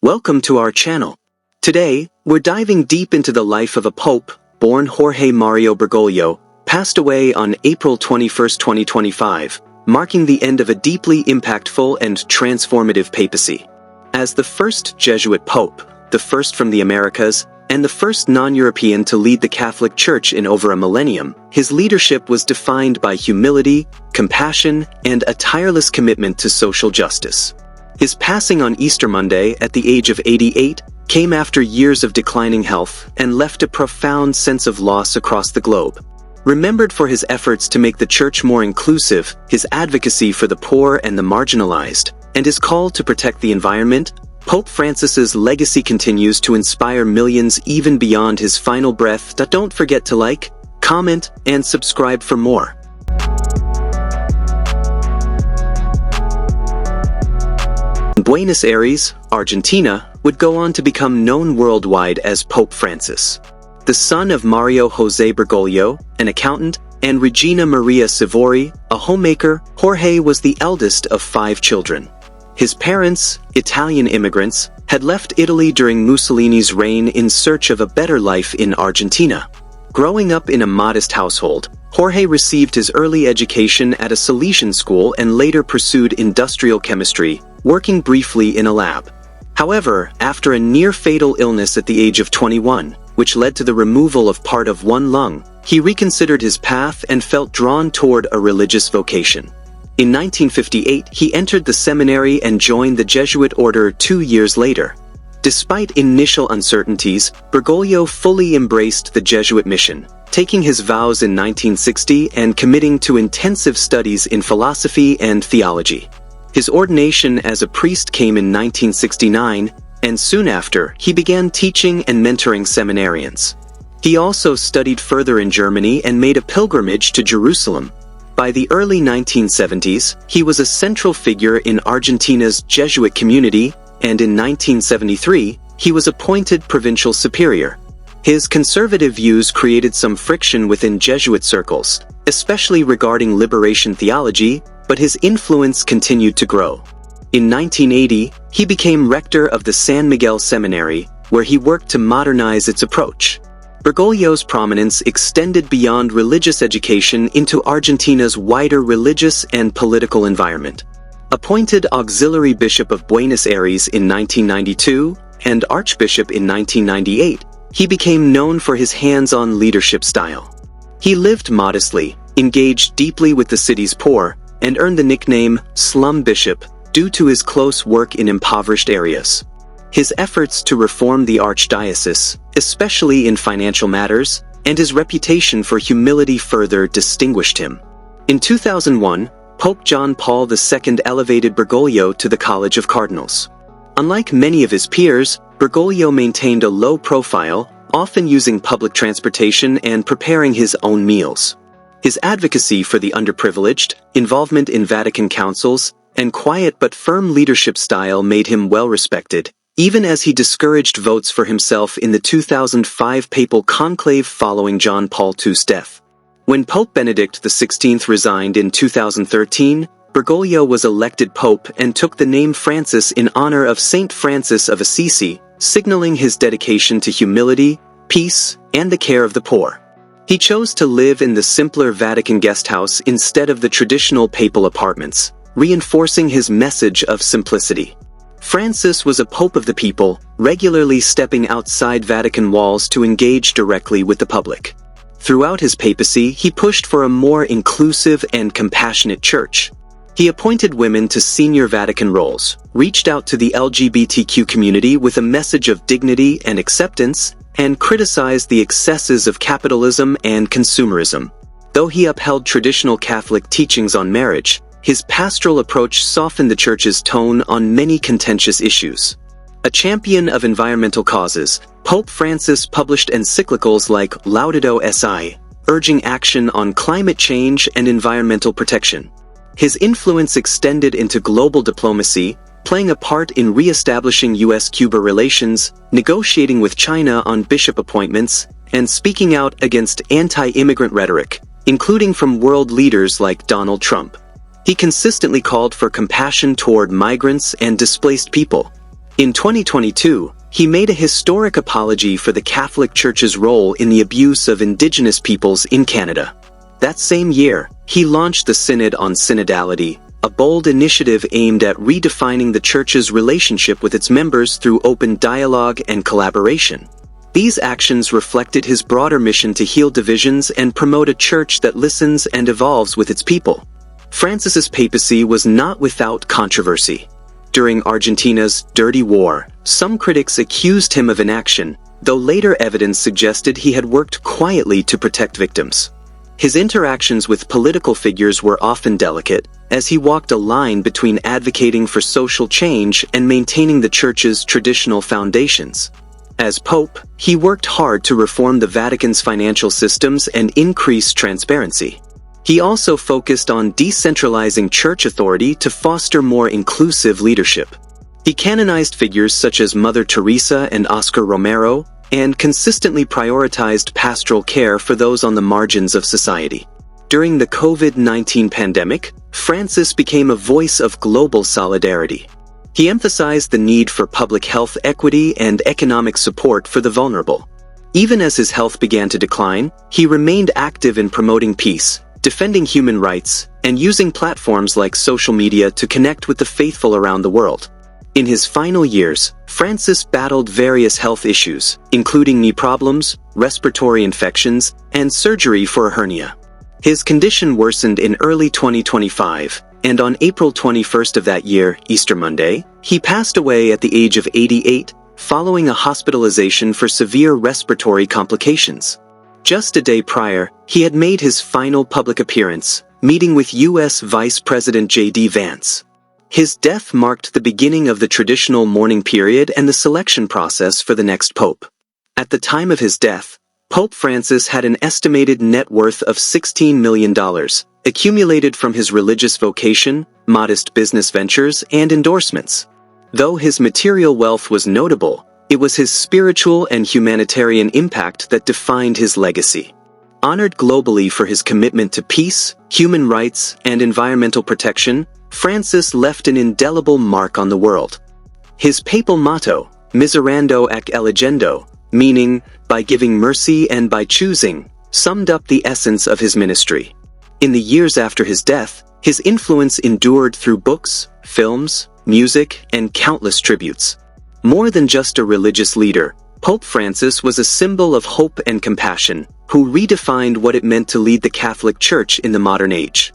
Welcome to our channel. Today, we're diving deep into the life of a pope, born Jorge Mario Bergoglio, passed away on April 21, 2025, marking the end of a deeply impactful and transformative papacy. As the first Jesuit pope, the first from the Americas, and the first non-European to lead the Catholic Church in over a millennium, his leadership was defined by humility, compassion, and a tireless commitment to social justice. His passing on Easter Monday at the age of 88 came after years of declining health and left a profound sense of loss across the globe. Remembered for his efforts to make the Church more inclusive, his advocacy for the poor and the marginalized, and his call to protect the environment, Pope Francis's legacy continues to inspire millions even beyond his final breath. Don't forget to like, comment, and subscribe for more. Buenos Aires, Argentina, would go on to become known worldwide as Pope Francis. The son of Mario José Bergoglio, an accountant, and Regina Maria Sivori, a homemaker, Jorge was the eldest of 5 children. His parents, Italian immigrants, had left Italy during Mussolini's reign in search of a better life in Argentina. Growing up in a modest household, Jorge received his early education at a Salesian school and later pursued industrial chemistry, working briefly in a lab. However, after a near-fatal illness at the age of 21, which led to the removal of part of one lung, he reconsidered his path and felt drawn toward a religious vocation. In 1958, he entered the seminary and joined the Jesuit order 2 years later. Despite initial uncertainties, Bergoglio fully embraced the Jesuit mission, taking his vows in 1960 and committing to intensive studies in philosophy and theology. His ordination as a priest came in 1969, and soon after, he began teaching and mentoring seminarians. He also studied further in Germany and made a pilgrimage to Jerusalem. By the early 1970s, he was a central figure in Argentina's Jesuit community, and in 1973, he was appointed provincial superior. His conservative views created some friction within Jesuit circles, especially regarding liberation theology, but his influence continued to grow. In 1980, he became rector of the San Miguel Seminary, where he worked to modernize its approach. Bergoglio's prominence extended beyond religious education into Argentina's wider religious and political environment. Appointed auxiliary bishop of Buenos Aires in 1992 and archbishop in 1998, he became known for his hands-on leadership style. He lived modestly, engaged deeply with the city's poor, and earned the nickname Slum Bishop due to his close work in impoverished areas. His efforts to reform the archdiocese, especially in financial matters, and his reputation for humility further distinguished him. In 2001, Pope John Paul II elevated Bergoglio to the College of Cardinals. Unlike many of his peers, Bergoglio maintained a low profile, often using public transportation and preparing his own meals. His advocacy for the underprivileged, involvement in Vatican councils, and quiet but firm leadership style made him well respected, even as he discouraged votes for himself in the 2005 papal conclave following John Paul II's death. When Pope Benedict XVI resigned in 2013, Bergoglio was elected pope and took the name Francis in honor of Saint Francis of Assisi, signaling his dedication to humility, peace, and the care of the poor. He chose to live in the simpler Vatican guesthouse instead of the traditional papal apartments, reinforcing his message of simplicity. Francis was a pope of the people, regularly stepping outside Vatican walls to engage directly with the public. Throughout his papacy, he pushed for a more inclusive and compassionate church. He appointed women to senior Vatican roles, reached out to the LGBTQ community with a message of dignity and acceptance, and criticized the excesses of capitalism and consumerism. Though he upheld traditional Catholic teachings on marriage, his pastoral approach softened the Church's tone on many contentious issues. A champion of environmental causes, Pope Francis published encyclicals like Laudato Si, urging action on climate change and environmental protection. His influence extended into global diplomacy, playing a part in re-establishing U.S.-Cuba relations, negotiating with China on bishop appointments, and speaking out against anti-immigrant rhetoric, including from world leaders like Donald Trump. He consistently called for compassion toward migrants and displaced people. In 2022, he made a historic apology for the Catholic Church's role in the abuse of Indigenous peoples in Canada. That same year, he launched the Synod on Synodality, a bold initiative aimed at redefining the Church's relationship with its members through open dialogue and collaboration. These actions reflected his broader mission to heal divisions and promote a church that listens and evolves with its people. Francis's papacy was not without controversy. During Argentina's dirty war, some critics accused him of inaction, though later evidence suggested he had worked quietly to protect victims. His interactions with political figures were often delicate, as he walked a line between advocating for social change and maintaining the Church's traditional foundations. As Pope, he worked hard to reform the Vatican's financial systems and increase transparency. He also focused on decentralizing church authority to foster more inclusive leadership. He canonized figures such as Mother Teresa and Oscar Romero, and consistently prioritized pastoral care for those on the margins of society. During the COVID-19 pandemic, Francis became a voice of global solidarity. He emphasized the need for public health equity and economic support for the vulnerable. Even as his health began to decline, he remained active in promoting peace, defending human rights, and using platforms like social media to connect with the faithful around the world. In his final years, Francis battled various health issues, including knee problems, respiratory infections, and surgery for a hernia. His condition worsened in early 2025, and on April 21st of that year, Easter Monday, he passed away at the age of 88, following a hospitalization for severe respiratory complications. Just a day prior, he had made his final public appearance, meeting with U.S. Vice President J.D. Vance. His death marked the beginning of the traditional mourning period and the selection process for the next pope. At the time of his death, Pope Francis had an estimated net worth of $16 million, accumulated from his religious vocation, modest business ventures, and endorsements. Though his material wealth was notable, it was his spiritual and humanitarian impact that defined his legacy. Honored globally for his commitment to peace, human rights, and environmental protection, Francis left an indelible mark on the world. His papal motto, Miserando ac elegendo, meaning, by giving mercy and by choosing, summed up the essence of his ministry. In the years after his death, his influence endured through books, films, music, and countless tributes. More than just a religious leader, Pope Francis was a symbol of hope and compassion, who redefined what it meant to lead the Catholic Church in the modern age.